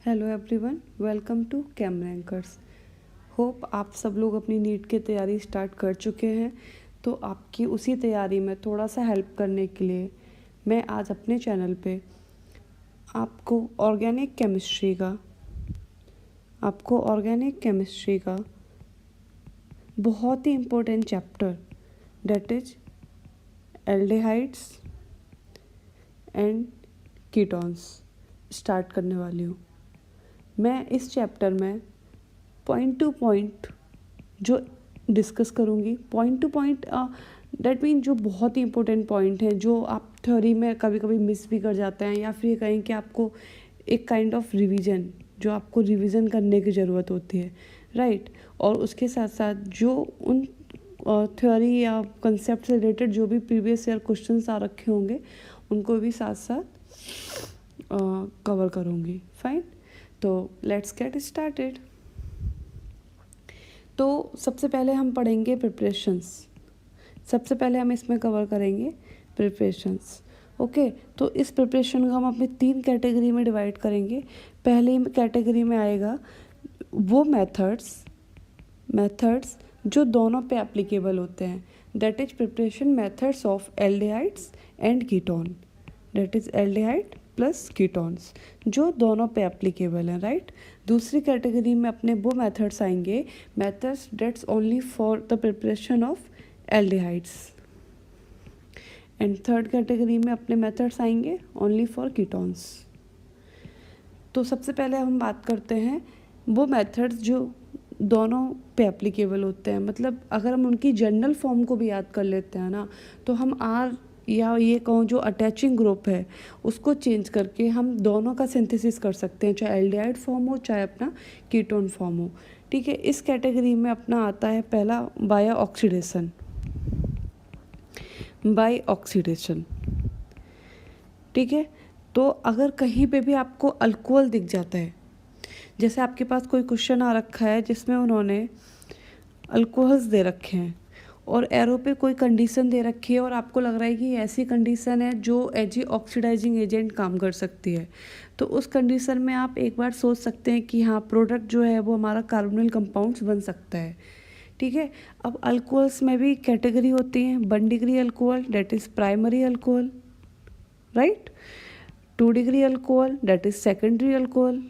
Hello everyone, welcome to Cam Rankers. Hope आप सब लोग अपनी नीट की तैयारी स्टार्ट कर चुके हैं। तो आपकी उसी तैयारी में थोड़ा सा हेल्प करने के लिए मैं आज अपने चैनल पे आपको ऑर्गेनिक केमिस्ट्री का बहुत ही important chapter that is aldehydes and ketones start करने वाली हूँ। मैं इस चैप्टर में पॉइंट टू पॉइंट जो डिस्कस करूँगी, point to point that mean जो बहुत ही इंपॉर्टेंट पॉइंट हैं जो आप थ्योरी में कभी कभी मिस भी कर जाते हैं, या फिर ये कहें कि आपको एक काइंड ऑफ रिवीजन जो आपको रिवीजन करने की ज़रूरत होती है, राइट। और उसके साथ साथ जो उन थ्योरी या कंसेप्ट से रिलेटेड जो भी प्रीवियस ईयर क्वेश्चंस आ रखे होंगे उनको भी साथ साथ कवर करूँगी। फाइन, तो लेट्स गेट स्टार्टेड। तो सबसे पहले हम पढ़ेंगे प्रिपरेशंस। सबसे पहले हम इसमें कवर करेंगे प्रिपरेशंस। ओके, तो इस प्रिपरेशन को हम अपने 3 कैटेगरी में डिवाइड करेंगे। पहली कैटेगरी में आएगा वो मेथड्स जो दोनों पे एप्लीकेबल होते हैं, that is preparation methods of aldehydes and ketone, that is aldehyde plus ketones जो दोनों पे एप्लीकेबल हैं, राइट। दूसरी कैटेगरी में अपने वो मेथड्स आएंगे, methods that's only for the preparation of aldehydes, and third category में अपने मेथड्स आएंगे ओनली फॉर कीटोन्स। तो सबसे पहले हम बात करते हैं वो मेथड्स जो दोनों पे एप्लीकेबल होते हैं। मतलब अगर हम उनकी जनरल फॉर्म को भी याद कर लेते हैं ना, तो हम आर या ये कहूँ जो अटैचिंग ग्रुप है उसको चेंज करके हम दोनों का सिंथेसिस कर सकते हैं, चाहे एल्डिहाइड फॉर्म हो चाहे अपना कीटोन फॉर्म हो। ठीक है, इस कैटेगरी में अपना आता है पहला बाय ऑक्सीडेशन। ठीक है, तो अगर कहीं पे भी आपको अल्कोहल दिख जाता है, जैसे आपके पास कोई क्वेश्चन आ रखा है जिसमें उन्होंने अल्कोहल्स दे रखे हैं और एरो पे कोई कंडीशन दे रखी है और आपको लग रहा है कि ऐसी कंडीशन है जो एज ए ऑक्सीडाइजिंग एजेंट काम कर सकती है, तो उस कंडीशन में आप एक बार सोच सकते हैं कि हाँ, प्रोडक्ट जो है वो हमारा कार्बोनिल कंपाउंड्स बन सकता है। ठीक है, अब अल्कोहल्स में भी कैटेगरी होती हैं। 1 degree alcohol that is primary alcohol, right. 2 degree alcohol that is secondary alcohol,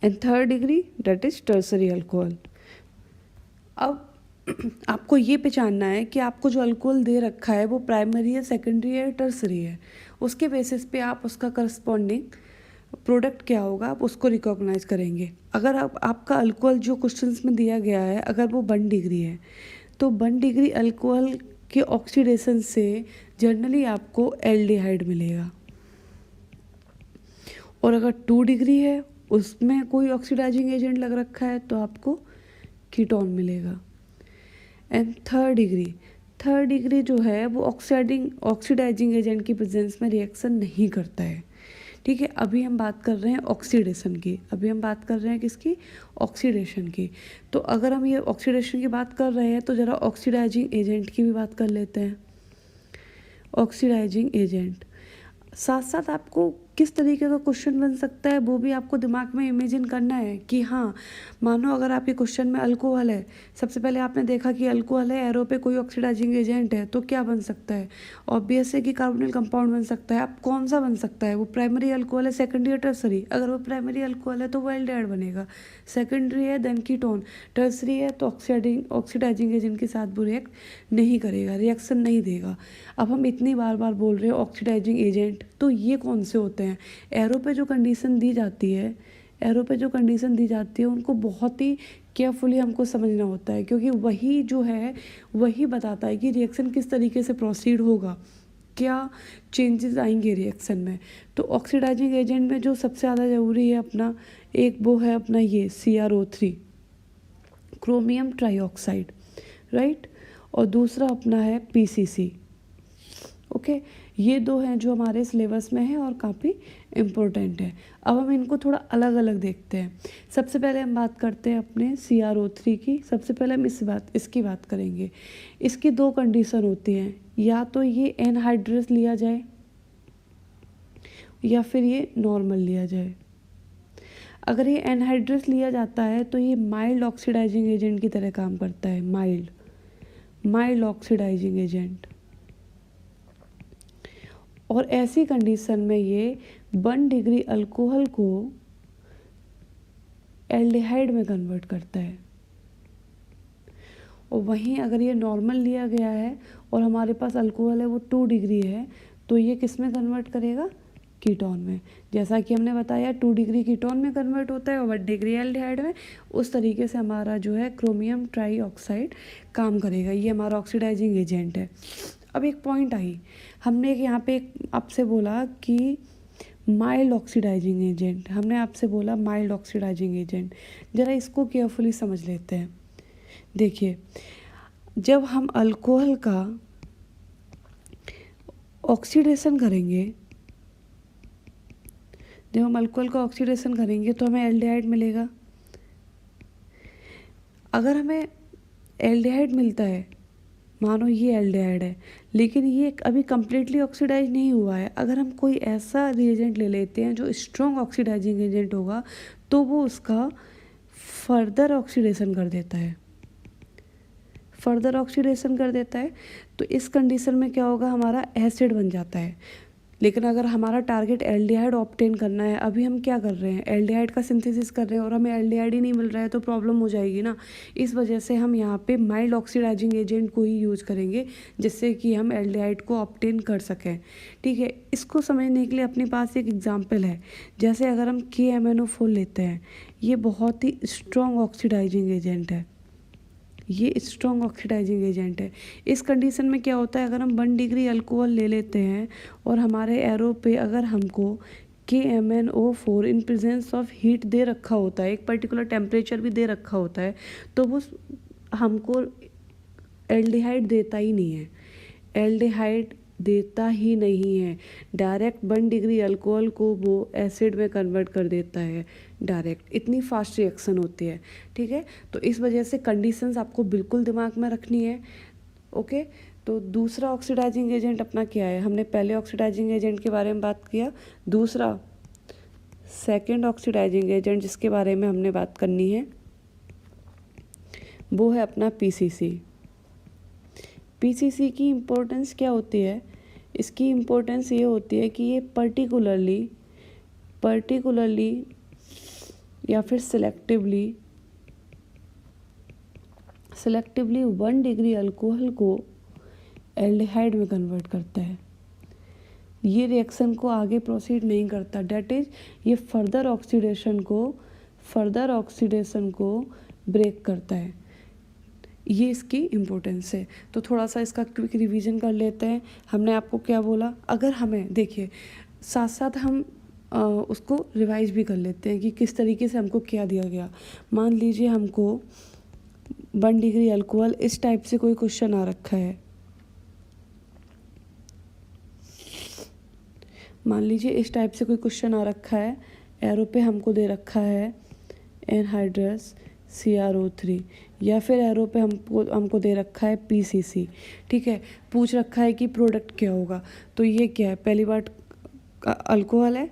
and 3rd degree that is tertiary alcohol. अब आपको ये पहचानना है कि आपको जो अल्कोहल दे रखा है वो प्राइमरी है, सेकेंडरी है, टर्सरी है। उसके बेसिस पे आप उसका करस्पॉन्डिंग प्रोडक्ट क्या होगा आप उसको रिकॉग्नाइज करेंगे। अगर आपका अल्कोहल जो क्वेश्चंस में दिया गया है अगर वो 1 डिग्री है, तो 1 डिग्री अल्कोहल के ऑक्सीडेशन से जनरली आपको एल्डिहाइड मिलेगा, और अगर 2 डिग्री है उसमें कोई ऑक्सीडाइजिंग एजेंट लग रखा है तो आपको कीटोन मिलेगा। एंड 3rd डिग्री जो है वो ऑक्सीडाइजिंग एजेंट की प्रेजेंस में रिएक्शन नहीं करता है। ठीक है, अभी हम बात कर रहे हैं ऑक्सीडेशन की, किसकी, ऑक्सीडेशन की। तो अगर हम ये ऑक्सीडेशन की बात कर रहे हैं तो ज़रा ऑक्सीडाइजिंग एजेंट की भी बात कर लेते हैं। ऑक्सीडाइजिंग एजेंट साथ साथ आपको किस तरीके का क्वेश्चन बन सकता है वो भी आपको दिमाग में इमेजिन करना है कि हाँ, मानो अगर आपके क्वेश्चन में अल्कोहल है, सबसे पहले आपने देखा कि अल्कोहल है, एरो पे कोई ऑक्सीडाइजिंग एजेंट है, तो क्या बन सकता है, ऑब्वियस है कि कार्बोनिल कंपाउंड बन सकता है। अब कौन सा बन सकता है, वो प्राइमरी अल्कोहल है, सेकेंडरी या टर्सरी। अगर वो प्राइमरी अल्कोहल है तो वो एल्डिहाइड बनेगा, सेकेंडरी है देन कीटोन, टर्सरी है तो ऑक्सीडाइजिंग एजेंट के साथ वो रिएक्ट नहीं करेगा, रिएक्शन नहीं देगा। अब हम इतनी बार बोल रहे हैं ऑक्सीडाइजिंग एजेंट, तो ये कौन से होते हैं। एरो पे जो कंडीशन दी जाती है उनको बहुत ही केयरफुली हमको समझना होता है, क्योंकि वही जो है वही बताता है कि रिएक्शन किस तरीके से प्रोसीड होगा, क्या चेंजेस आएंगे रिएक्शन में। तो ऑक्सीडाइजिंग एजेंट में जो सबसे ज़्यादा ज़रूरी है अपना, एक वो है अपना ये CrO3, क्रोमियम ट्राईऑक्साइड, राइट, और दूसरा अपना है PCC। ओके, ये 2 हैं जो हमारे सिलेबस में है और काफ़ी इम्पोर्टेंट है। अब हम इनको थोड़ा अलग अलग देखते हैं। सबसे पहले हम बात करते हैं अपने CrO3 की। सबसे पहले हम इसकी बात करेंगे। इसकी 2 कंडीशन होती हैं, या तो ये एनहाइड्रस लिया जाए या फिर ये नॉर्मल लिया जाए। अगर ये एनहाइड्रस लिया जाता है तो ये माइल्ड ऑक्सीडाइजिंग एजेंट की तरह काम करता है, माइल्ड ऑक्सीडाइजिंग एजेंट। और ऐसी कंडीशन में ये 1 डिग्री अल्कोहल को एल्डिहाइड में कन्वर्ट करता है। और वहीं अगर ये नॉर्मल लिया गया है और हमारे पास अल्कोहल है वो 2 डिग्री है, तो ये किस में कन्वर्ट करेगा, कीटोन में। जैसा कि हमने बताया 2 डिग्री कीटोन में कन्वर्ट होता है और 1 डिग्री एल्डिहाइड में। उस तरीके से हमारा जो है क्रोमियम ट्राईऑक्साइड काम करेगा, ये हमारा ऑक्सीडाइजिंग एजेंट है। अब एक पॉइंट आई, हमने यहाँ पे आपसे बोला कि माइल्ड ऑक्सीडाइजिंग एजेंट, हमने आपसे बोला माइल्ड ऑक्सीडाइजिंग एजेंट। ज़रा इसको केयरफुली समझ लेते हैं। देखिए, जब हम अल्कोहल का ऑक्सीडेशन करेंगे, तो हमें एल्डिहाइड मिलेगा। अगर हमें एल्डिहाइड मिलता है, मानो ये एल्डिहाइड है, लेकिन ये अभी कम्प्लीटली ऑक्सीडाइज नहीं हुआ है, अगर हम कोई ऐसा रिएजेंट ले लेते हैं जो स्ट्रॉन्ग ऑक्सीडाइजिंग एजेंट होगा, तो वो उसका फर्दर ऑक्सीडेशन कर देता है। तो इस कंडीशन में क्या होगा, हमारा एसिड बन जाता है। लेकिन अगर हमारा टारगेट एल्डिहाइड ऑब्टेन करना है, अभी हम क्या कर रहे हैं, एल्डिहाइड का सिंथेसिस कर रहे हैं और हमें एल्डिहाइड ही नहीं मिल रहा है, तो प्रॉब्लम हो जाएगी ना। इस वजह से हम यहाँ पे माइल्ड ऑक्सीडाइजिंग एजेंट को ही यूज़ करेंगे, जिससे कि हम एल्डिहाइड को ऑब्टेन कर सकें। ठीक है, इसको समझने के लिए अपने पास एक एग्जाम्पल है। जैसे अगर हम KMnO4 लेते हैं, ये बहुत ही स्ट्रॉन्ग ऑक्सीडाइजिंग एजेंट है, इस कंडीशन में क्या होता है, अगर हम 1 डिग्री अल्कोहल ले लेते हैं और हमारे एरो पे अगर हमको KMnO4 in presence of heat दे रखा होता है, एक पर्टिकुलर टेम्परेचर भी दे रखा होता है, तो वो हमको एल्डिहाइड देता ही नहीं है। डायरेक्ट 1 डिग्री अल्कोहल को वो एसिड में कन्वर्ट कर देता है डायरेक्ट। इतनी फास्ट रिएक्शन होती है। ठीक है, तो इस वजह से कंडीशंस आपको बिल्कुल दिमाग में रखनी है। ओके, तो दूसरा ऑक्सीडाइजिंग एजेंट अपना क्या है, हमने पहले ऑक्सीडाइजिंग एजेंट के बारे में बात किया। दूसरा सेकेंड ऑक्सीडाइजिंग एजेंट जिसके बारे में हमने बात करनी है, वो है अपना PCC। की इम्पोर्टेंस क्या होती है, इसकी इम्पोर्टेंस ये होती है कि ये पर्टिकुलरली या फिर सिलेक्टिवली 1 डिग्री अल्कोहल को एल्डिहाइड में कन्वर्ट करता है। ये रिएक्शन को आगे प्रोसीड नहीं करता, डेट इज ये फर्दर ऑक्सीडेशन को ब्रेक करता है। ये इसकी इम्पोर्टेंस है। तो थोड़ा सा इसका क्विक रिवीजन कर लेते हैं। हमने आपको क्या बोला, अगर हमें देखिए साथ साथ हम उसको रिवाइज भी कर लेते हैं कि किस तरीके से हमको क्या दिया गया। मान लीजिए हमको 1 डिग्री अल्कोहल इस टाइप से कोई क्वेश्चन आ रखा है। एरो पे हमको दे रखा है एनहाइड्रस CrO3, या फिर एरो पे हमको दे रखा है PCC। ठीक है, पूछ रखा है कि प्रोडक्ट क्या होगा। तो ये क्या है, पहली बात अल्कोहल है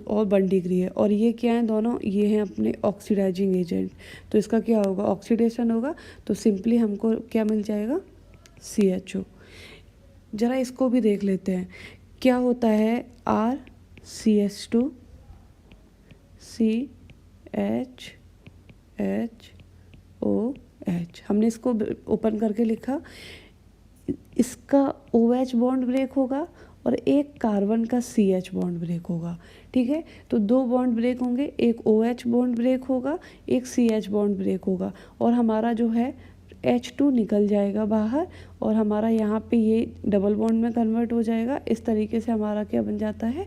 और 1 डिग्री है, और ये क्या है, दोनों ये हैं अपने ऑक्सीडाइजिंग एजेंट। तो इसका क्या होगा, ऑक्सीडेशन होगा। तो सिंपली हमको क्या मिल जाएगा, CHO। ज़रा इसको भी देख लेते हैं, क्या होता है, RCH2 CHOH। हमने इसको ओपन करके लिखा, इसका OH बॉन्ड ब्रेक होगा और एक कार्बन का CH बॉन्ड ब्रेक होगा। ठीक है, तो 2 बॉन्ड ब्रेक होंगे, एक OH बॉन्ड ब्रेक होगा, एक CH बॉन्ड ब्रेक होगा, और हमारा जो है H2 निकल जाएगा बाहर, और हमारा यहाँ पे ये डबल बॉन्ड में कन्वर्ट हो जाएगा। इस तरीके से हमारा क्या बन जाता है,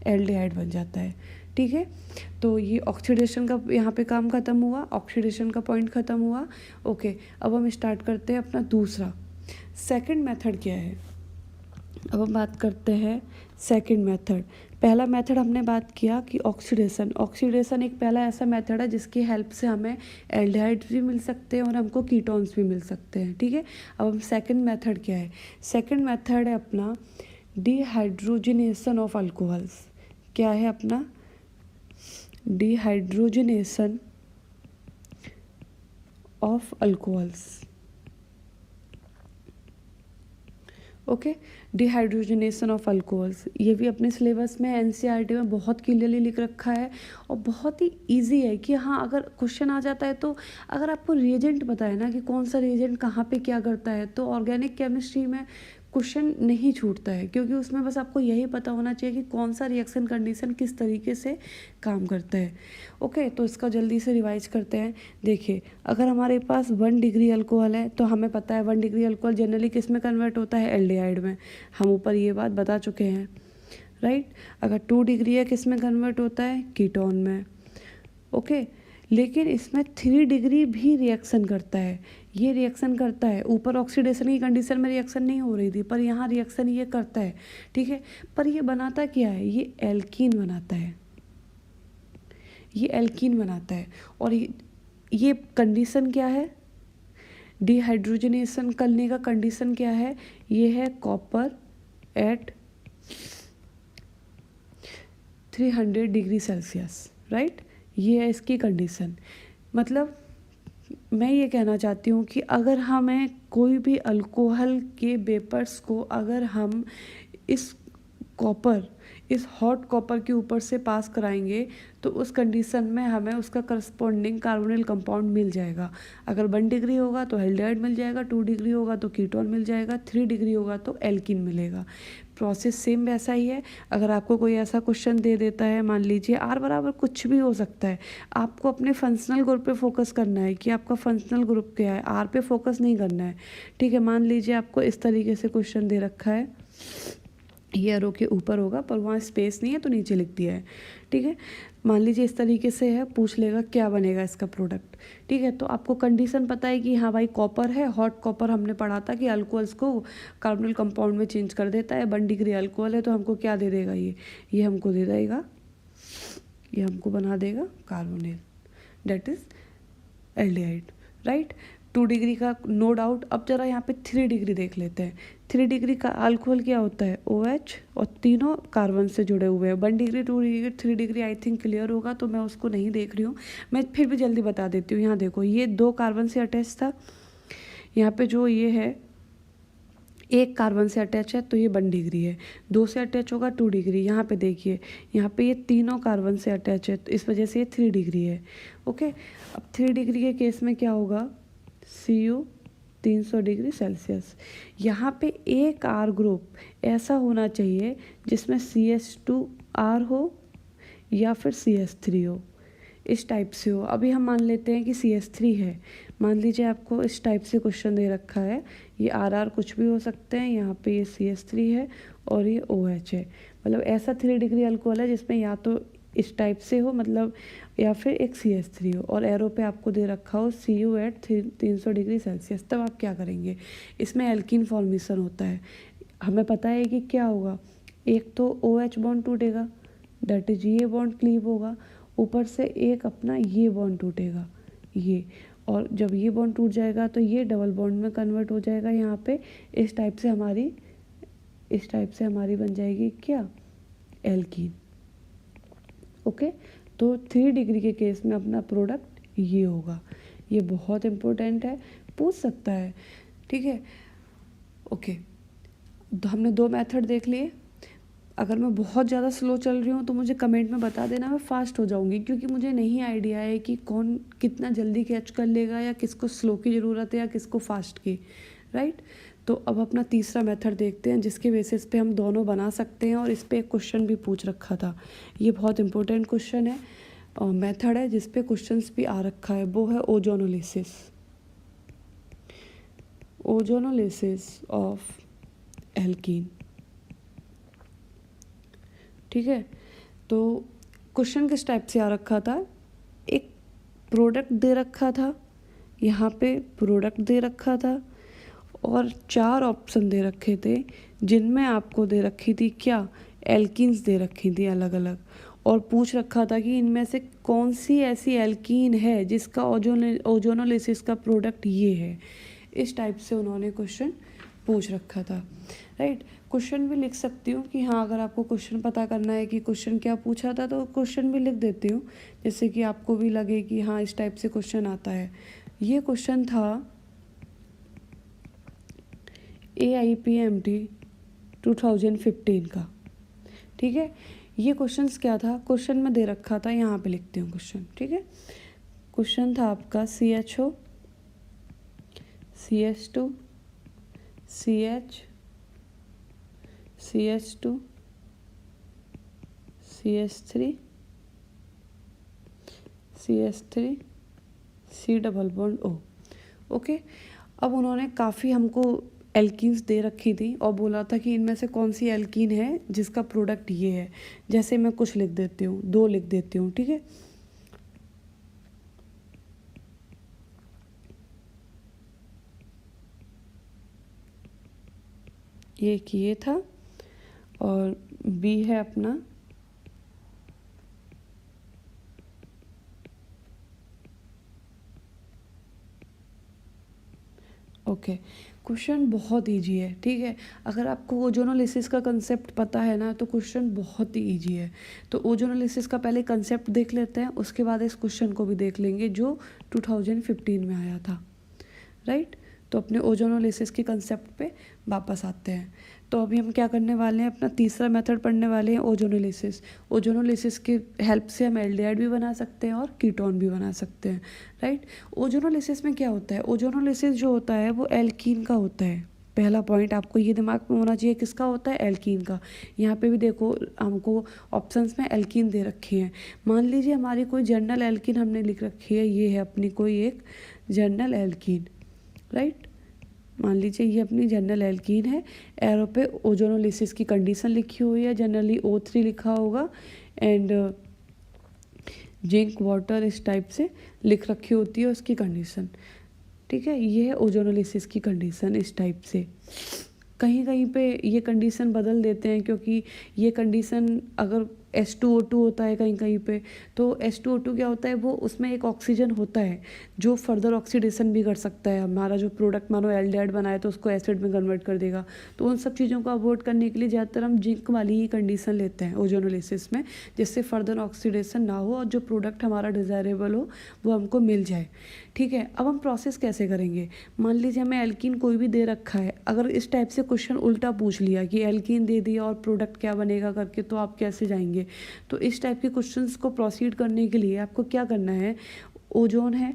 एल्डिहाइड बन जाता है। ठीक है, तो ये ऑक्सीडेशन का यहाँ पे काम ख़त्म हुआ, ऑक्सीडेशन का पॉइंट ख़त्म हुआ। ओके, अब हम स्टार्ट करते हैं अपना दूसरा सेकंड मेथड क्या है। अब हम बात करते हैं सेकंड मेथड। पहला मेथड हमने बात किया कि ऑक्सीडेशन एक पहला ऐसा मेथड है जिसकी हेल्प से हमें एल्डिहाइड्स भी मिल सकते हैं और हमको कीटोन्स भी मिल सकते हैं। ठीक है, अब हम सेकंड मेथड क्या है, सेकंड मेथड है अपना डिहाइड्रोजिनेशन ऑफ अल्कोहल्स। क्या है अपना dehydrogenation of alcohols. Okay, dehydrogenation of alcohols, ये भी अपने सिलेबस में एनसीईआरटी में बहुत क्लियरली लिख रखा है और बहुत ही इजी है कि हाँ अगर क्वेश्चन आ जाता है तो अगर आपको रिएजेंट पता है ना कि कौन सा रिएजेंट कहाँ पे क्या करता है तो ऑर्गेनिक केमिस्ट्री में क्वेश्चन नहीं छूटता है, क्योंकि उसमें बस आपको यही पता होना चाहिए कि कौन सा रिएक्शन कंडीशन किस तरीके से काम करता है। ओके, तो इसका जल्दी से रिवाइज करते हैं। देखिए, अगर हमारे पास 1 डिग्री अल्कोहल है तो हमें पता है 1 डिग्री अल्कोहल जनरली किस में कन्वर्ट होता है, एल्डिहाइड में। हम ऊपर ये बात बता चुके हैं, राइट। अगर 2 डिग्री है किस में कन्वर्ट होता है, कीटोन में। ओके, लेकिन इसमें 3 डिग्री भी रिएक्शन करता है, ये रिएक्शन करता है। ऊपर ऑक्सीडेशन की कंडीशन में रिएक्शन नहीं हो रही थी, पर यहाँ रिएक्शन ये करता है, ठीक है। पर ये बनाता क्या है, ये एल्कीन बनाता है, ये एल्कीन बनाता है। और ये कंडीशन क्या है, डिहाइड्रोजनेशन करने का कंडीशन क्या है, ये है copper at 300 degree Celsius, right. ये है इसकी कंडीशन। मतलब मैं ये कहना चाहती हूँ कि अगर हमें कोई भी अल्कोहल के वेपर्स को अगर हम इस हॉट कॉपर के ऊपर से पास कराएंगे तो उस कंडीशन में हमें उसका करस्पॉन्डिंग कार्बोनिल कंपाउंड मिल जाएगा। अगर 1 डिग्री होगा तो एल्डिहाइड मिल जाएगा, 2 डिग्री होगा तो कीटोन मिल जाएगा, 3 डिग्री होगा तो एल्कीन मिलेगा। प्रोसेस सेम वैसा ही है। अगर आपको कोई ऐसा क्वेश्चन दे देता है, मान लीजिए R बराबर कुछ भी हो सकता है, आपको अपने फंक्शनल ग्रुप पे फोकस करना है कि आपका फंक्शनल ग्रुप क्या है, R पे फोकस नहीं करना है, ठीक है। मान लीजिए आपको इस तरीके से क्वेश्चन दे रखा है, ये एरो के ऊपर होगा पर वहाँ स्पेस नहीं है तो नीचे लिख दिया है, ठीक है। मान लीजिए इस तरीके से है, पूछ लेगा क्या बनेगा इसका प्रोडक्ट, ठीक है। तो आपको कंडीशन पता है कि हाँ भाई कॉपर है, हॉट कॉपर हमने पढ़ा था कि अल्कोहल्स को कार्बोनिल कंपाउंड में चेंज कर देता है। 1 डिग्री अल्कोहल है तो हमको क्या दे देगा, ये हमको दे देगा, ये हमको बना देगा carbonyl, that is aldehyde, right. 2 degree का नो डाउट। अब जरा यहाँ पे 3 डिग्री देख लेते हैं। 3 डिग्री का अल्कोहल क्या होता है, OH, और तीनों कार्बन से जुड़े हुए हैं। 1 degree 2 degree 3 degree I think clear होगा, तो मैं उसको नहीं देख रही हूँ, मैं फिर भी जल्दी बता देती हूँ। यहाँ देखो, ये 2 कार्बन से अटैच था, यहाँ पे जो ये है 1 कार्बन से अटैच है तो ये 1 डिग्री है, 2 से अटैच होगा 2 डिग्री। यहाँ पे देखिए, यहाँ पे ये तीनों कार्बन से अटैच है तो इस वजह से ये 3 डिग्री है। ओके, अब 3 डिग्री के केस में क्या होगा, Cu 300 डिग्री सेल्सियस। यहाँ पे एक R ग्रुप ऐसा होना चाहिए जिसमें CH2R हो या फिर CH3 हो, इस टाइप से हो। अभी हम मान लेते हैं कि CH3 है। मान लीजिए आपको इस टाइप से क्वेश्चन दे रखा है, ये RR कुछ भी हो सकते हैं, यहाँ पे ये CH3 है और ये OH है। मतलब ऐसा 3 डिग्री अल्कोहल है जिसमें या तो इस टाइप से हो, मतलब या फिर एक CH3 हो, और एरो पे आपको दे रखा हो Cu एट 300 डिग्री सेल्सियस। तब आप क्या करेंगे, इसमें एल्कीन फॉर्मेशन होता है। हमें पता है कि क्या होगा, एक तो OH बॉन्ड टूटेगा, दैट इज ये बॉन्ड क्लीव होगा, ऊपर से एक अपना ये बॉन्ड टूटेगा, ये, और जब ये बॉन्ड टूट जाएगा तो ये डबल बॉन्ड में कन्वर्ट हो जाएगा यहाँ पे। इस टाइप से हमारी बन जाएगी क्या, एल्कीन। ओके, तो 3 डिग्री के केस में अपना प्रोडक्ट ये होगा। ये बहुत इम्पोर्टेंट है, पूछ सकता है, ठीक है। ओके, तो हमने 2 मेथड देख लिए। अगर मैं बहुत ज़्यादा स्लो चल रही हूँ तो मुझे कमेंट में बता देना, मैं फास्ट हो जाऊँगी, क्योंकि मुझे नहीं आइडिया है कि कौन कितना जल्दी कैच कर लेगा, या किसको स्लो की ज़रूरत है या किसको फास्ट की, राइट। तो अब अपना तीसरा मेथड देखते हैं जिसके बेसिस पे हम दोनों बना सकते हैं, और इस पे एक क्वेश्चन भी पूछ रखा था। ये बहुत इंपॉर्टेंट क्वेश्चन है, मेथड है जिस पे क्वेश्चंस भी आ रखा है, वो है ओजोनोलिसिस ऑफ एल्कीन, ठीक है। तो क्वेश्चन किस टाइप से आ रखा था, एक प्रोडक्ट दे रखा था, यहाँ पे प्रोडक्ट दे रखा था, और 4 ऑप्शन दे रखे थे जिनमें आपको दे रखी थी क्या, एल्कीन्स दे रखी थी अलग अलग, और पूछ रखा था कि इनमें से कौन सी ऐसी एल्कीन है जिसका ओजोनोलिसिस का प्रोडक्ट ये है। इस टाइप से उन्होंने क्वेश्चन पूछ रखा था, राइट। क्वेश्चन भी लिख सकती हूँ कि हाँ, अगर आपको क्वेश्चन पता करना है कि क्वेश्चन क्या पूछा था तो क्वेश्चन भी लिख देती हूँ, जिससे कि आपको भी लगे कि हाँ, इस टाइप से क्वेश्चन आता है। ये क्वेश्चन था AIPMT 2015 का। ठीक है, ये क्वेश्चंस क्या था, क्वेश्चन में दे रखा था, यहाँ पे लिखती हूँ क्वेश्चन। ठीक है, क्वेश्चन था आपका CHO CH2 CH CH2 CH3 CH3 C double bond O। Okay, अब उन्होंने काफ़ी हमको एल्कीन्स दे रखी थी और बोला था कि इनमें से कौन सी एल्कीन है जिसका प्रोडक्ट ये है। जैसे मैं कुछ लिख देती हूँ, 2 लिख देती हूँ। ठीक है, ये था और B है अपना ओके। क्वेश्चन बहुत इजी है। ठीक है, अगर आपको ओजोनोलिसिस का कंसेप्ट पता है ना तो क्वेश्चन बहुत ही इजी है। तो ओजोनोलिसिस का पहले कंसेप्ट देख लेते हैं, उसके बाद इस क्वेश्चन को भी देख लेंगे जो 2015 में आया था। राइट, तो अपने ओजोनोलिसिस के कंसेप्ट पे वापस आते हैं। तो अभी हम क्या करने वाले हैं, अपना तीसरा मेथड पढ़ने वाले हैं, ओजोनोलिसिस। ओजोनोलिसिस की हेल्प से हम एल्डिहाइड भी बना सकते हैं और कीटोन भी बना सकते हैं। राइट, ओजोनोलिसिस में क्या होता है, ओजोनोलिसिस जो होता है वो एल्कीन का होता है। पहला पॉइंट आपको ये दिमाग में होना चाहिए, किसका होता है, एल्कीन का। यहाँ पे भी देखो हमको ऑप्शंस में एल्कीन दे रखी हैं। मान लीजिए हमारी कोई जनरल एल्कीन हमने लिख रखी है, ये है अपनी कोई एक जनरल एल्कीन। राइट, मान लीजिए ये अपनी जनरल एल्कीन है, एरो पे ओजोनोलिसिस की कंडीशन लिखी हुई है, जनरली O3 लिखा होगा एंड जिंक वाटर इस टाइप से लिख रखी होती है उसकी कंडीशन। ठीक है, ये है ओजोनोलिसिस की कंडीशन इस टाइप से। कहीं कहीं पे ये कंडीशन बदल देते हैं, क्योंकि ये कंडीशन अगर H2O2 होता है कहीं कहीं पे, तो H2O2 क्या होता है, वो उसमें एक ऑक्सीजन होता है जो फर्दर ऑक्सीडेशन भी कर सकता है। हमारा जो प्रोडक्ट मानो एल्डिहाइड बनाए तो उसको एसिड में कन्वर्ट कर देगा। तो उन सब चीज़ों को अवॉइड करने के लिए ज़्यादातर हम जिंक वाली ही कंडीशन लेते हैं ओजोनोलिसिस में, जिससे फर्दर ऑक्सीडेशन ना हो और जो प्रोडक्ट हमारा डिज़ायरेबल हो वो हमको मिल जाए। ठीक है, अब हम प्रोसेस कैसे करेंगे, मान लीजिए हमें एल्कीन कोई भी दे रखा है, अगर इस टाइप से क्वेश्चन उल्टा पूछ लिया कि एल्कीन दे दिया और प्रोडक्ट क्या बनेगा करके, तो आप कैसे जाएंगे। तो इस टाइप के क्वेश्चंस को प्रोसीड करने के लिए आपको क्या करना है, ओजोन है,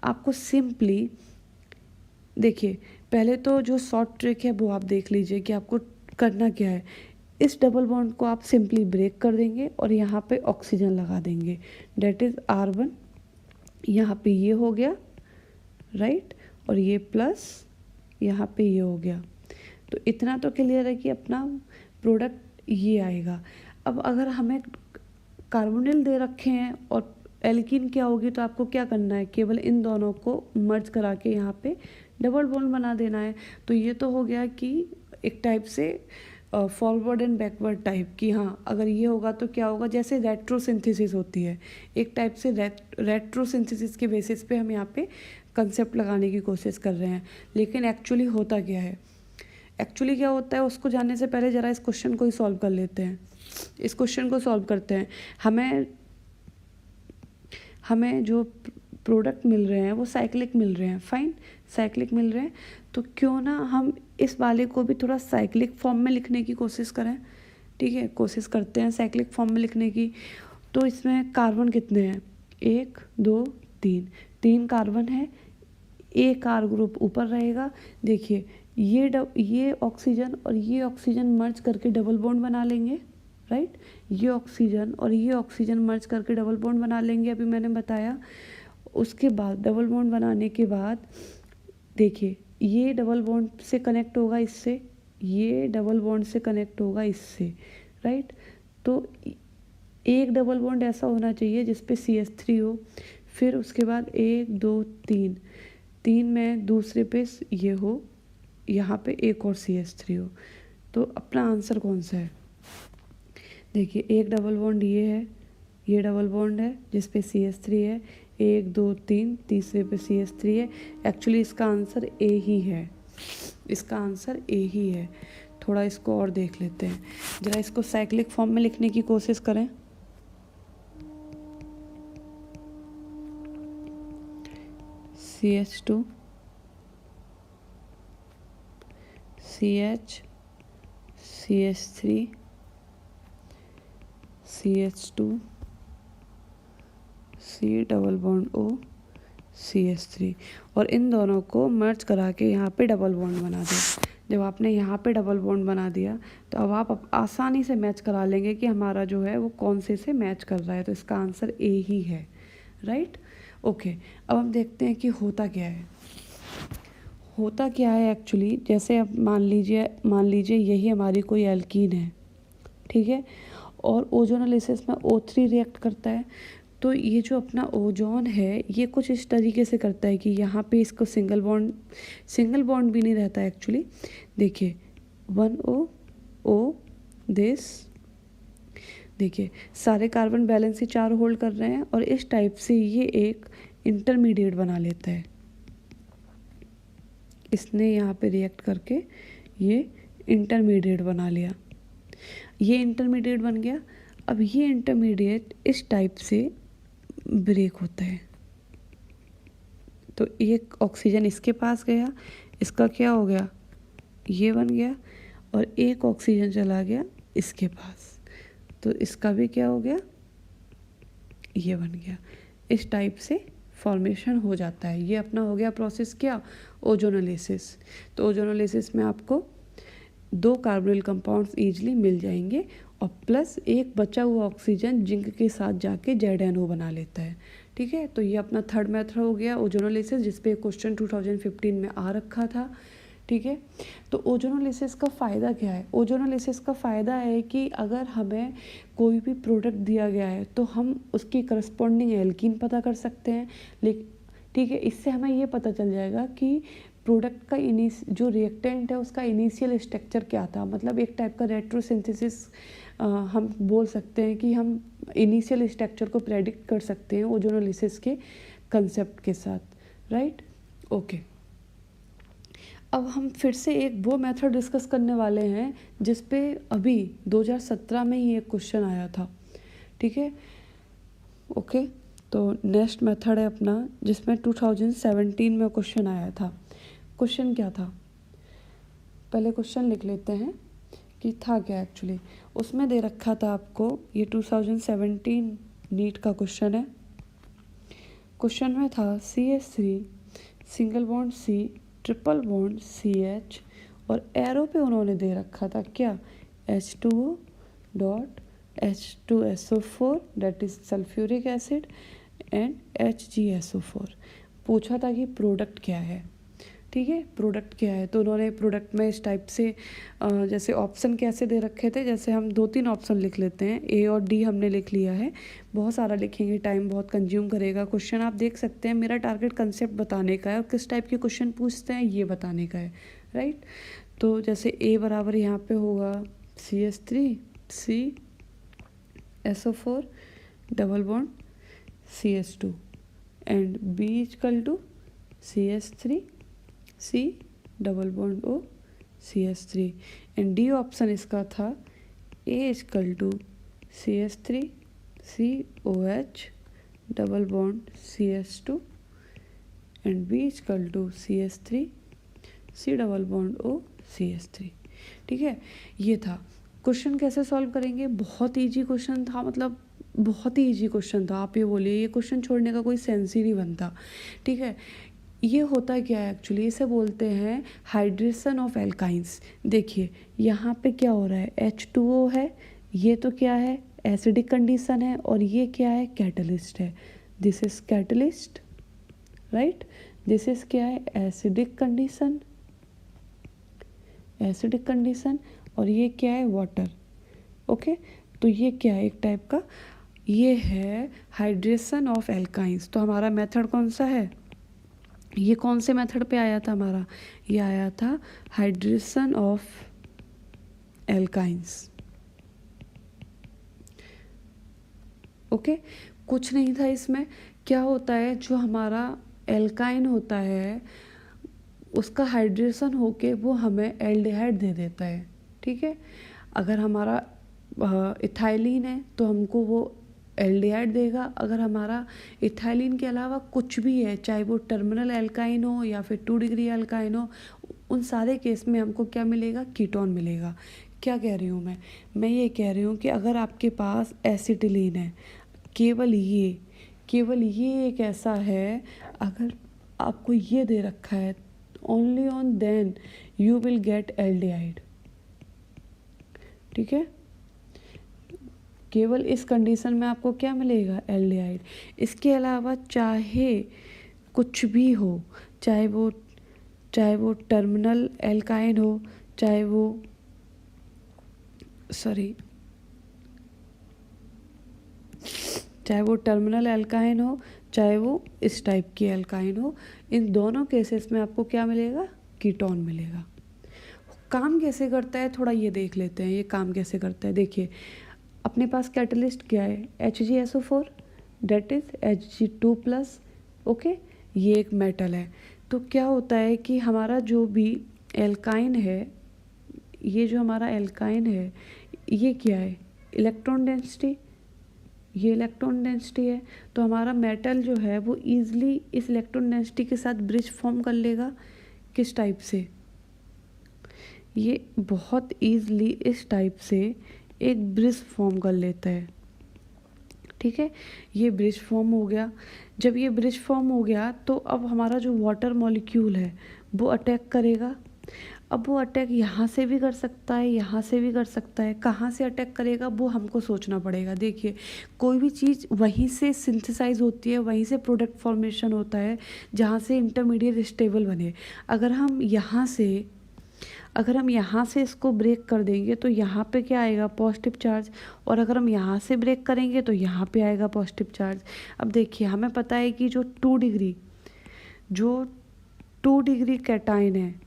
आपको सिंपली देखिए, पहले तो जो शॉर्ट ट्रिक है वो आप देख लीजिए कि आपको करना क्या है। इस डबल बॉन्ड को आप सिंपली ब्रेक कर देंगे और यहाँ पे ऑक्सीजन लगा देंगे, डेट इज़ R1। यहाँ पे ये हो गया, राइट, और ये प्लस यहाँ पे ये हो गया। तो इतना तो क्लियर है कि अपना प्रोडक्ट ये आएगा। अब अगर हमें कार्बोनिल दे रखे हैं और एल्कीन क्या होगी, तो आपको क्या करना है, केवल इन दोनों को मर्ज करा के यहाँ पे डबल बॉन्ड बना देना है। तो ये तो हो गया कि एक टाइप से फॉरवर्ड एंड बैकवर्ड टाइप की। हाँ, अगर ये होगा तो क्या होगा, जैसे रेट्रोसिंथेसिस होती है, एक टाइप से रेट्रोसिंथेसिस के बेसिस पे हम यहाँ पे कंसेप्ट लगाने की कोशिश कर रहे हैं। लेकिन एक्चुअली होता क्या है, एक्चुअली क्या होता है उसको जानने से पहले ज़रा इस क्वेश्चन को ही सॉल्व कर लेते हैं। इस क्वेश्चन को सॉल्व करते हैं। हमें जो प्रोडक्ट मिल रहे हैं वो साइक्लिक मिल रहे हैं, फाइन, साइक्लिक मिल रहे हैं। तो क्यों ना हम इस वाले को भी थोड़ा साइक्लिक फॉर्म में लिखने की कोशिश करें। ठीक है, कोशिश करते हैं साइक्लिक फॉर्म में लिखने की। तो इसमें कार्बन कितने हैं, 1 2 3 कार्बन है, एक R ग्रुप ऊपर रहेगा। देखिए ये ऑक्सीजन और ये ऑक्सीजन मर्ज करके डबल बॉन्ड बना लेंगे। राइट, ये ऑक्सीजन और ये ऑक्सीजन मर्ज करके डबल बॉन्ड बना लेंगे, अभी मैंने बताया। उसके बाद डबल बॉन्ड बनाने के बाद देखिए ये डबल बॉन्ड से कनेक्ट होगा इससे, ये डबल बॉन्ड से कनेक्ट होगा इससे। राइट, तो एक डबल बॉन्ड ऐसा होना चाहिए जिस पे CH3 हो। फिर उसके बाद 1 2 3 में दूसरे पे ये हो, यहाँ पे एक और CH3 हो। तो अपना आंसर कौन सा है, देखिए एक डबल बॉन्ड ये है, ये डबल बॉन्ड है जिस पे CH3 है, 1 2 3 तीसरे पे CH3 है। एक्चुअली इसका आंसर A ही है, इसका आंसर A ही है। थोड़ा इसको और देख लेते हैं, ज़रा इसको साइक्लिक फॉर्म में लिखने की कोशिश करें। CH2 CH CH3 CH2 C double bond O CH3, और इन दोनों को मर्ज करा के यहाँ पे डबल बॉन्ड बना दें। जब आपने यहाँ पे डबल बॉन्ड बना दिया तो अब आप आसानी से मैच करा लेंगे कि हमारा जो है वो कौन से मैच कर रहा है, तो इसका आंसर A ही है, राइट। ओके, अब हम देखते हैं कि होता क्या है। होता क्या है एक्चुअली, जैसे अब मान लीजिए यही हमारी कोई एल्कीन है, ठीक है, और ओजोनोलिसिस में O3 रिएक्ट करता है। तो ये जो अपना ओजोन है ये कुछ इस तरीके से करता है कि यहाँ पे इसको सिंगल बॉन्ड भी नहीं रहता है एक्चुअली। देखिए 1O दिस, देखिए सारे कार्बन बैलेंस ही 4 होल्ड कर रहे हैं, और इस टाइप से ये एक इंटरमीडिएट बना लेता है। इसने यहाँ पे रिएक्ट करके ये इंटरमीडिएट बना लिया, ये इंटरमीडिएट बन गया। अब ये इंटरमीडिएट इस टाइप से ब्रेक होता है, तो एक ऑक्सीजन इसके पास गया, इसका क्या हो गया, ये बन गया, और एक ऑक्सीजन चला गया इसके पास, तो इसका भी क्या हो गया, ये बन गया। इस टाइप से फॉर्मेशन हो जाता है। ये अपना हो गया प्रोसेस क्या, ओजोनोलिसिस। तो ओजोनोलिसिस में आपको 2 कार्बोनिल कंपाउंड्स ईजिली मिल जाएंगे, और प्लस एक बचा हुआ ऑक्सीजन जिंक के साथ जाके ZNO बना लेता है, ठीक है। तो ये अपना थर्ड मेथड हो गया ओजोनोलिसिस, जिस पे क्वेश्चन 2015 में आ रखा था, ठीक है। तो ओजोनोलिसिस का फ़ायदा क्या है, ओजोनोलिसिस का फ़ायदा है कि अगर हमें कोई भी प्रोडक्ट दिया गया है तो हम उसकी करस्पॉन्डिंग एल्कीन पता कर सकते हैं, लेकिन ठीक है, इससे हमें ये पता चल जाएगा कि प्रोडक्ट का जो रिएक्टेंट है उसका इनिशियल स्ट्रक्चर क्या था। मतलब एक टाइप का रेट्रोसिंथेसिस हम बोल सकते हैं कि हम इनिशियल स्ट्रक्चर को प्रेडिक्ट कर सकते हैं ओजोनोलिसिस के कंसेप्ट के साथ, राइट। ओके, अब हम फिर से एक वो मेथड डिस्कस करने वाले हैं जिस पे अभी 2017 में ही एक क्वेश्चन आया था, ठीक है। ओके, तो नेक्स्ट मेथड है अपना जिसमें 2017 में क्वेश्चन आया था। क्वेश्चन क्या था, पहले क्वेश्चन लिख लेते हैं कि था क्या एक्चुअली। उसमें दे रखा था आपको, ये 2017 नीट का क्वेश्चन है। क्वेश्चन में था CH3 single bond C triple bond CH, और एरो पे उन्होंने दे रखा था क्या, H2O dot H2SO4 that is sulphuric acid and HgSO4। पूछा था कि प्रोडक्ट क्या है, ठीक है, प्रोडक्ट क्या है। तो उन्होंने प्रोडक्ट में इस टाइप से जैसे ऑप्शन कैसे दे रखे थे, जैसे हम 2-3 ऑप्शन लिख लेते हैं, A और D हमने लिख लिया है, बहुत सारा लिखेंगे टाइम बहुत कंज्यूम करेगा। क्वेश्चन आप देख सकते हैं, मेरा टारगेट कंसेप्ट बताने का है और किस टाइप के क्वेश्चन पूछते हैं ये बताने का है, राइट। तो जैसे A बराबर यहाँ पे होगा CH3 CSO4 double bond CH2 and B equal to CH3 C double bond O CH3, and D option इसका था A equal to CH3 COH double bond CH2 and B equal to CH3 C double bond O CH3, ठीक है। ये था question. कैसे solve करेंगे, बहुत easy question था, मतलब बहुत ही ईजी क्वेश्चन था। आप ये बोलिए ये क्वेश्चन छोड़ने का कोई सेंस ही नहीं बनता, ठीक है। ये होता क्या है एक्चुअली, इसे बोलते हैं हाइड्रेशन ऑफ एल्काइंस। देखिए यहाँ पे क्या हो रहा है, H2O है, ये तो क्या है एसिडिक कंडीशन है, और ये क्या है कैटलिस्ट है, this is catalyst, right. This is क्या है एसिडिक कंडीशन, और ये क्या है वाटर, ओके। तो ये क्या है एक टाइप का, ये है हाइड्रेशन ऑफ एल्काइंस। तो हमारा मेथड कौन सा है, ये कौन से मेथड पे आया था हमारा, ये आया था हाइड्रेशन ऑफ एल्काइंस, ओके। कुछ नहीं था इसमें, क्या होता है जो हमारा एल्काइन होता है उसका हाइड्रेशन होके वो हमें एल्डिहाइड दे देता है, ठीक है। अगर हमारा इथाइलिन है तो हमको वो एल्डिहाइड देगा। अगर हमारा इथाइलिन के अलावा कुछ भी है, चाहे वो टर्मिनल एल्काइन हो या फिर 2 डिग्री एल्काइन हो, उन सारे केस में हमको क्या मिलेगा? कीटोन मिलेगा। क्या कह रही हूँ मैं ये कह रही हूँ कि अगर आपके पास एसिटिलीन है, केवल ये एक ऐसा है, अगर आपको ये दे रखा है, only on then you will get aldehyde, ठीक है। केवल इस कंडीशन में आपको क्या मिलेगा? एल्डिहाइड। इसके अलावा चाहे कुछ भी हो, चाहे वो टर्मिनल एल्काइन हो, चाहे वो टर्मिनल एल्काइन हो, चाहे वो इस टाइप की एल्काइन हो, इन दोनों केसेस में आपको क्या मिलेगा? कीटोन मिलेगा। काम कैसे करता है थोड़ा ये देख लेते हैं, ये काम कैसे करता है। देखिए, अपने पास कैटलिस्ट क्या है? HgSO4, date is Hg2+, okay. ये एक मेटल है। तो क्या होता है कि हमारा जो भी एल्काइन है, ये जो हमारा एल्काइन है, ये क्या है? Electron density. ये इलेक्ट्रॉन डेंसिटी है। तो हमारा मेटल जो है वो ईजिली इस इलेक्ट्रॉन डेंसिटी के साथ ब्रिज फॉर्म कर लेगा। किस टाइप से? ये बहुत ईजिली इस टाइप से एक ब्रिज फॉर्म कर लेता है, ठीक है। ये ब्रिज फॉर्म हो गया। जब ये ब्रिज फॉर्म हो गया तो अब हमारा जो वाटर मॉलिक्यूल है वो अटैक करेगा। अब वो अटैक यहाँ से भी कर सकता है, यहाँ से भी कर सकता है। कहाँ से अटैक करेगा वो हमको सोचना पड़ेगा। देखिए, कोई भी चीज़ वहीं से सिंथेसाइज होती है, वहीं से प्रोडक्ट फॉर्मेशन होता है जहाँ से इंटरमीडिएट स्टेबल बने। अगर हम यहाँ से इसको ब्रेक कर देंगे तो यहाँ पे क्या आएगा? Positive charge. और अगर हम यहाँ से ब्रेक करेंगे तो यहाँ पे आएगा पॉजिटिव चार्ज। अब देखिए, हमें पता है कि जो 2 डिग्री कैटाइन है,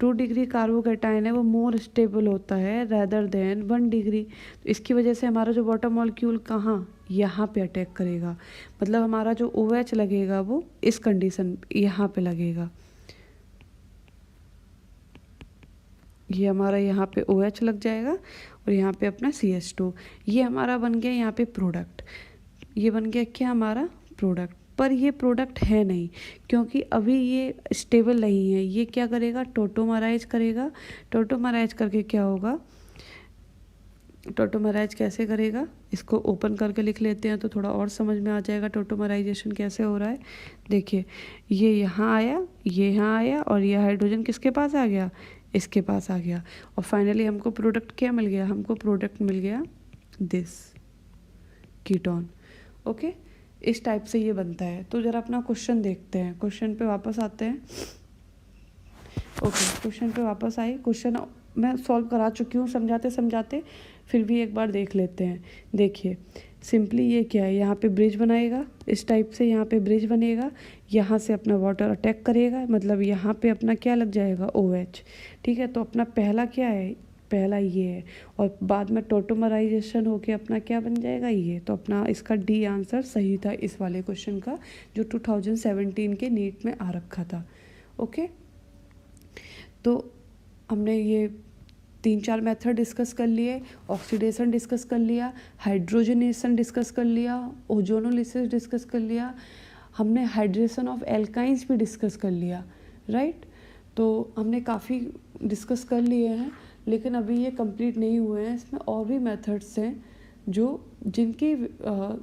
2 डिग्री कार्बोकैटाइन है, वो मोर स्टेबल होता है रेदर देन 1 डिग्री। तो इसकी वजह से हमारा जो वाटर मॉलिक्यूल कहाँ? यहाँ पे अटैक करेगा। मतलब हमारा जो OH लगेगा वो इस कंडीशन यहाँ पे लगेगा। ये हमारा यहाँ पे OH लग जाएगा और यहाँ पे अपना CH2। ये हमारा बन गया यहाँ पे प्रोडक्ट। ये बन गया क्या? हमारा प्रोडक्ट। पर ये प्रोडक्ट है नहीं, क्योंकि अभी ये स्टेबल नहीं है। ये क्या करेगा? टोटोमराइज करेगा। टोटोमराइज करके क्या होगा? टोटोमराइज कैसे करेगा? इसको ओपन करके लिख लेते हैं तो थोड़ा और समझ में आ जाएगा टोटोमराइजेशन कैसे हो रहा है। देखिए, ये यहाँ आया, ये यहाँ आया, और ये हाइड्रोजन किसके पास आ गया? इसके पास आ गया। और फाइनली हमको प्रोडक्ट क्या मिल गया? हमको प्रोडक्ट मिल गया दिस कीटोन, ओके। इस टाइप से ये बनता है। तो ज़रा अपना क्वेश्चन देखते हैं, क्वेश्चन पे वापस आते हैं। ओके, क्वेश्चन पे वापस आई। क्वेश्चन मैं सॉल्व करा चुकी हूँ समझाते समझाते, फिर भी एक बार देख लेते हैं। देखिए, सिंपली ये क्या है? यहाँ पे ब्रिज बनाएगा इस टाइप से, यहाँ पे ब्रिज बनेगा, यहाँ से अपना वाटर अटैक करेगा, मतलब यहाँ पे अपना क्या लग जाएगा? OH, ठीक है। तो अपना पहला क्या है? पहला ये है, और बाद में टोटोमराइजेशन होके अपना क्या बन जाएगा? ये। तो अपना इसका D आंसर सही था इस वाले क्वेश्चन का, जो 2017 के नीट में आ रखा था, ओके। तो हमने ये 3-4 मेथड डिस्कस कर लिए। ऑक्सीडेशन डिस्कस कर लिया, हाइड्रोजनेशन डिस्कस कर लिया, ओजोनोलिसिस डिस्कस कर लिया, हमने हाइड्रेशन ऑफ एल्काइंस भी डिस्कस कर लिया, राइट। तो हमने काफ़ी डिस्कस कर लिए हैं, लेकिन अभी ये कंप्लीट नहीं हुए हैं। इसमें और भी मेथड्स हैं जिनकी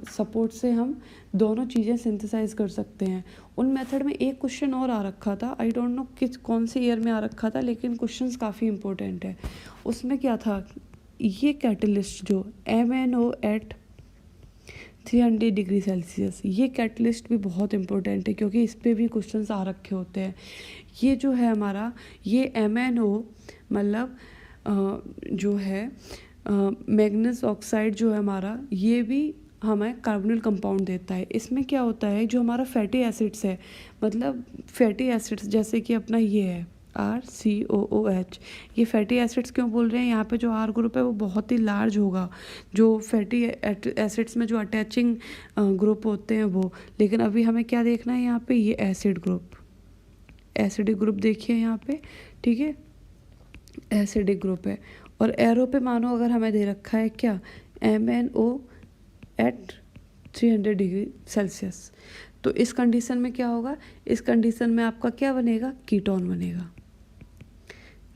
सपोर्ट से हम दोनों चीज़ें सिंथेसाइज कर सकते हैं। उन मेथड में एक क्वेश्चन और आ रखा था, आई डोंट नो कौन से ईयर में आ रखा था, लेकिन क्वेश्चंस काफ़ी इंपॉर्टेंट है। उसमें क्या था? ये कैटलिस्ट जो MnO एट 300 डिग्री सेल्सियस, ये कैटलिस्ट भी बहुत इंपॉर्टेंट है, क्योंकि इस पर भी क्वेश्चंस आ रखे होते हैं। ये जो है हमारा, ये MnO मतलब जो है मैग्नीज ऑक्साइड जो है हमारा, ये भी हमें कार्बोनिल कंपाउंड देता है। इसमें क्या होता है? जो हमारा फैटी एसिड्स है, मतलब फैटी एसिड्स जैसे कि अपना ये है RCOOH, ये फैटी एसिड्स क्यों बोल रहे हैं? यहाँ पे जो R ग्रुप है वो बहुत ही लार्ज होगा, जो फैटी एसिड्स में जो अटैचिंग ग्रुप होते हैं वो। लेकिन अभी हमें क्या देखना है यहाँ पे? ये एसिड ग्रुप, एसिडिक ग्रुप देखिए यहाँ पे, ठीक है। एसिडिक ग्रुप है। और एरो पे मानो अगर हमें दे रखा है क्या, MnO एट 300 डिग्री सेल्सियस, तो इस कंडीशन में क्या होगा, इस कंडीशन में आपका क्या बनेगा, कीटोन बनेगा,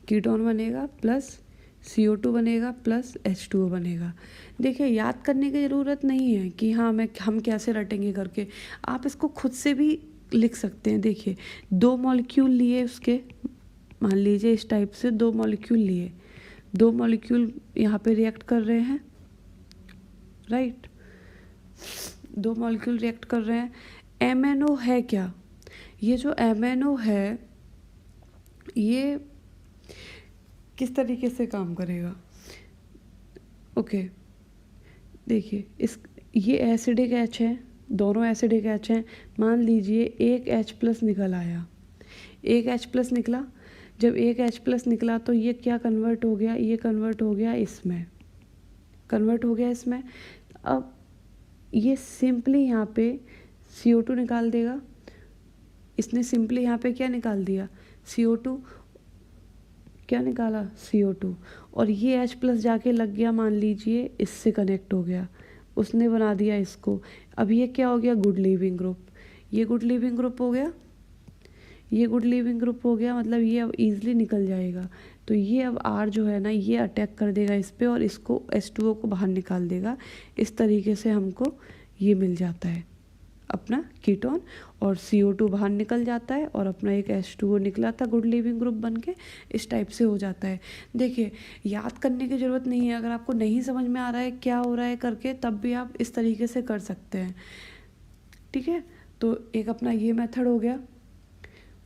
कीटोन बनेगा प्लस CO2 बनेगा प्लस H2O बनेगा। देखिए याद करने की ज़रूरत नहीं है कि हाँ हम कैसे रटेंगे करके, आप इसको खुद से भी लिख सकते हैं। देखिए 2 मॉलिक्यूल लिए उसके, मान लीजिए इस टाइप से 2 मॉलिक्यूल लिए, 2 मॉलिक्यूल यहाँ पे रिएक्ट कर रहे हैं, राइट, 2 मॉलिक्यूल रिएक्ट कर रहे हैं। MnO है क्या, ये जो MnO है ये किस तरीके से काम करेगा, ओके देखिए ये एसिडिक H है, दोनों एसिडिक H हैं। मान लीजिए एक H+ निकल आया, एक H+ निकला, जब एक H+ निकला तो ये क्या कन्वर्ट हो गया, ये कन्वर्ट हो गया इसमें, कन्वर्ट हो गया इसमें। अब ये सिंपली यहाँ पे CO2 निकाल देगा, इसने सिंपली यहाँ पे क्या निकाल दिया, CO2, क्या निकाला, CO2, और ये H+ जाके लग गया, मान लीजिए इससे कनेक्ट हो गया, उसने बना दिया इसको। अब ये क्या हो गया, गुड लीविंग ग्रुप, ये गुड लीविंग ग्रुप हो गया, ये गुड लीविंग ग्रुप हो गया, मतलब ये अब ईजिली निकल जाएगा। तो ये अब R जो है ना, ये अटैक कर देगा इस पर और इसको H2O को बाहर निकाल देगा। इस तरीके से हमको ये मिल जाता है अपना कीटोन, और CO2 बाहर निकल जाता है और अपना एक H2O निकला था गुड लीविंग ग्रुप बन के, इस टाइप से हो जाता है। देखिए याद करने की ज़रूरत नहीं है, अगर आपको नहीं समझ में आ रहा है क्या हो रहा है करके, तब भी आप इस तरीके से कर सकते हैं, ठीक है। तो एक अपना ये मेथड हो गया,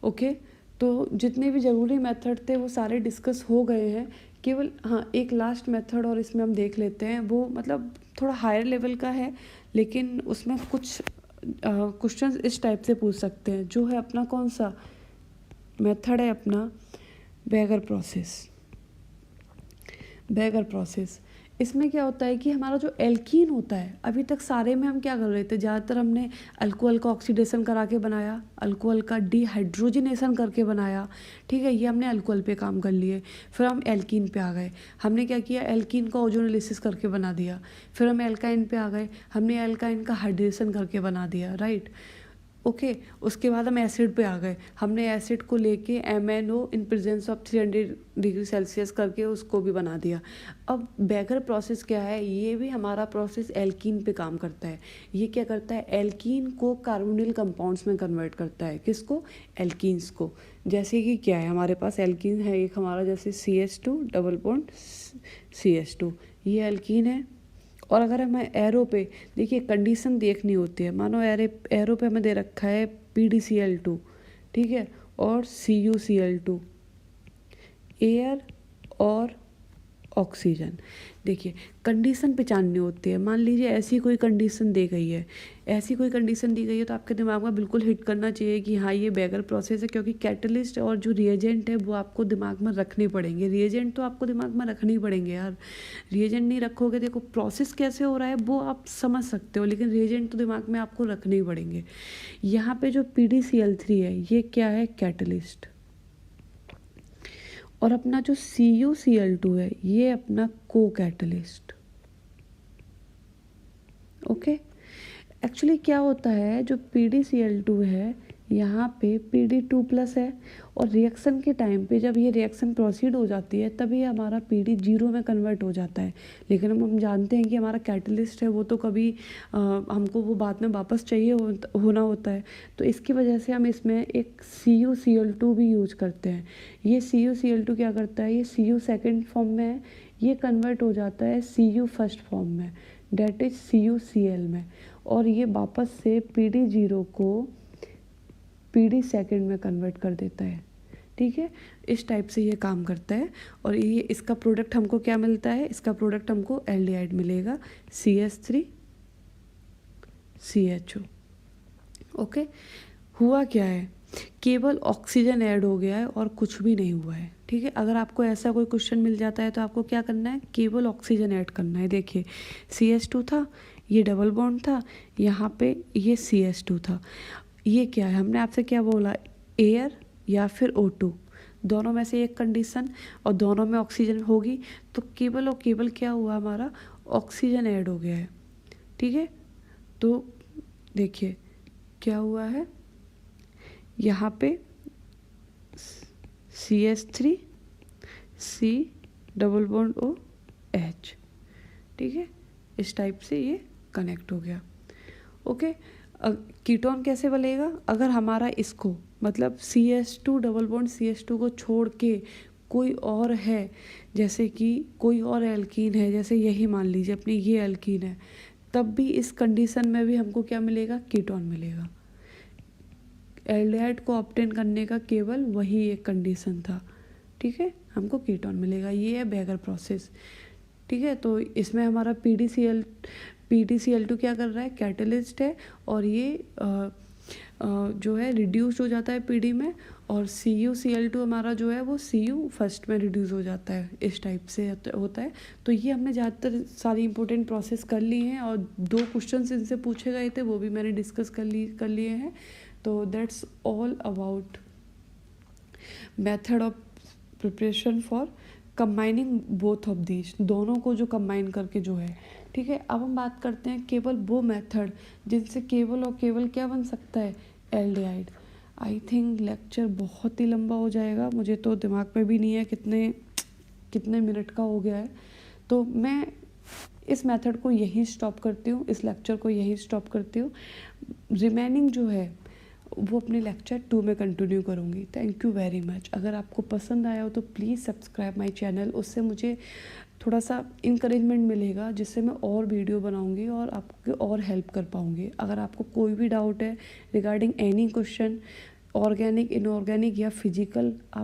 ओके। तो जितने भी ज़रूरी मेथड थे वो सारे डिस्कस हो गए हैं, केवल हाँ एक लास्ट मेथड और इसमें हम देख लेते हैं, वो मतलब थोड़ा हायर लेवल का है, लेकिन उसमें कुछ क्वेश्चंस इस टाइप से पूछ सकते हैं, जो है अपना कौन सा मेथड है, अपना बैगर प्रोसेस। बैगर प्रोसेस, इसमें क्या होता है कि हमारा जो एल्कीन होता है, अभी तक सारे में हम क्या कर रहे थे, ज़्यादातर हमने अल्कोहल का ऑक्सीडेशन करा के बनाया, अल्कोहल का डिहाइड्रोजनेशन करके बनाया, ठीक है, ये हमने अल्कोहल पे काम कर लिए। फिर हम एल्कीन पे आ गए, हमने क्या किया, एल्कीन का ओजोनोलिसिस करके बना दिया। फिर हम एल्काइन पे आ गए, हमने एल्काइन का हाइड्रेशन करके बना दिया, राइट, ओके। उसके बाद हम एसिड पे आ गए, हमने एसिड को लेके MnO in presence of 300 degree Celsius करके उसको भी बना दिया। अब बैगर प्रोसेस क्या है, ये भी हमारा प्रोसेस एल्कीन पे काम करता है। ये क्या करता है, एल्कीन को कार्बोनिल कंपाउंड्स में कन्वर्ट करता है, किसको, एल्कीन्स को। जैसे कि क्या है, हमारे पास एल्कीन है एक हमारा, जैसे CH2 डबल बॉन्ड CH2, ये एल्कीन है। और अगर हमें एरो पे देखिए कंडीशन देखनी होती है, मानो एरो पे हमें दे रखा है PdCl2, ठीक है, और CuCl2, एयर और ऑक्सीजन। देखिए कंडीशन पहचाननी होती है, मान लीजिए ऐसी कोई कंडीशन दी गई है, ऐसी कोई कंडीशन दी गई है, तो आपके दिमाग में बिल्कुल हिट करना चाहिए कि हाँ ये बैगर प्रोसेस है, क्योंकि कैटलिस्ट और जो रिएजेंट है वो आपको दिमाग में रखने पड़ेंगे। रिएजेंट तो आपको दिमाग में रखने ही पड़ेंगे यार, रिएजेंट नहीं रखोगे, देखो प्रोसेस कैसे हो रहा है वो आप समझ सकते हो, लेकिन रिएजेंट तो दिमाग में आपको रखने ही पड़ेंगे। यहाँ पे जो PdCl3 है ये क्या है, कैटलिस्ट, और अपना जो CuCl2 है ये अपना को कैटलिस्ट, ओके। एक्चुअली क्या होता है, जो PdCl2 है यहाँ पे Pd2+ है, और रिएक्शन के टाइम पे जब ये रिएक्शन प्रोसीड हो जाती है तभी हमारा Pd 0 में कन्वर्ट हो जाता है। लेकिन हम जानते हैं कि हमारा कैटलिस्ट है वो तो कभी हमको वो बाद में वापस चाहिए होना होता है, तो इसकी वजह से हम इसमें एक CuCl2 भी यूज करते हैं। ये CuCl2 क्या करता है, ये Cu सेकेंड फॉर्म में है, ये कन्वर्ट हो जाता है Cu फर्स्ट फॉर्म में, डेट इज CuCl में, और ये वापस से Pd 0 को Pd सेकेंड में कन्वर्ट कर देता है, ठीक है। इस टाइप से ये काम करता है, और ये इसका प्रोडक्ट हमको क्या मिलता है, इसका प्रोडक्ट हमको एल्डिहाइड मिलेगा CH3 CHO, ओके। हुआ क्या है, केवल ऑक्सीजन ऐड हो गया है और कुछ भी नहीं हुआ है, ठीक है। अगर आपको ऐसा कोई क्वेश्चन मिल जाता है तो आपको क्या करना है, केवल ऑक्सीजन ऐड करना है। देखिए CH2 था, ये डबल बॉन्ड था, यहाँ पे ये CH2 था, ये क्या है, हमने आपसे क्या बोला, एयर या फिर O2, दोनों में से एक कंडीशन और दोनों में ऑक्सीजन होगी तो केवल और केवल क्या हुआ, हमारा ऑक्सीजन ऐड हो गया है। ठीक है, तो देखिए क्या हुआ है, यहाँ पे CH3 C double bond OH। ठीक है, इस टाइप से ये कनेक्ट हो गया। ओके, कीटोन कैसे बनेगा, अगर हमारा इसको मतलब CH2 डबल बॉन्ड CH2 को छोड़ के कोई और है, जैसे कि कोई और एल्कीन है, जैसे यही मान लीजिए अपनी ये एल्कीन है, तब भी इस कंडीशन में भी हमको क्या मिलेगा, कीटोन मिलेगा। एल्डिहाइड को ऑब्टेन करने का केवल वही एक कंडीशन था। ठीक है, हमको कीटोन मिलेगा, ये है बेगर प्रोसेस। ठीक है, तो इसमें हमारा PDCl2 क्या कर रहा है, कैटलिस्ट है, और ये जो है रिड्यूस हो जाता है PD में, और CuCl2 हमारा जो है वो Cu फर्स्ट में रिड्यूस हो जाता है, इस टाइप से होता है। तो ये हमने ज़्यादातर सारी इंपॉर्टेंट प्रोसेस कर ली हैं, और 2 क्वेश्चन इनसे पूछे गए थे वो भी मैंने डिस्कस कर लिए हैं। तो that's all about method of preparation for combining both of these, दोनों को जो कंबाइन करके जो है। ठीक है, अब हम बात करते हैं केवल वो मेथड जिनसे केवल और केवल क्या बन सकता है, एल्डिहाइड। आई थिंक लेक्चर बहुत ही लंबा हो जाएगा, मुझे तो दिमाग में भी नहीं है कितने मिनट का हो गया है। तो मैं इस मेथड को यहीं स्टॉप करती हूँ, इस लेक्चर को यहीं स्टॉप करती हूँ। रिमेनिंग जो है वो अपने लेक्चर 2 में कंटिन्यू करूँगी। Thank you very much. अगर आपको पसंद आया हो तो प्लीज़ सब्सक्राइब माय चैनल, उससे मुझे थोड़ा सा इंकरेजमेंट मिलेगा, जिससे मैं और वीडियो बनाऊँगी और आपकी और हेल्प कर पाऊँगी। अगर आपको कोई भी डाउट है regarding any question, organic, inorganic या फिजिकल, आप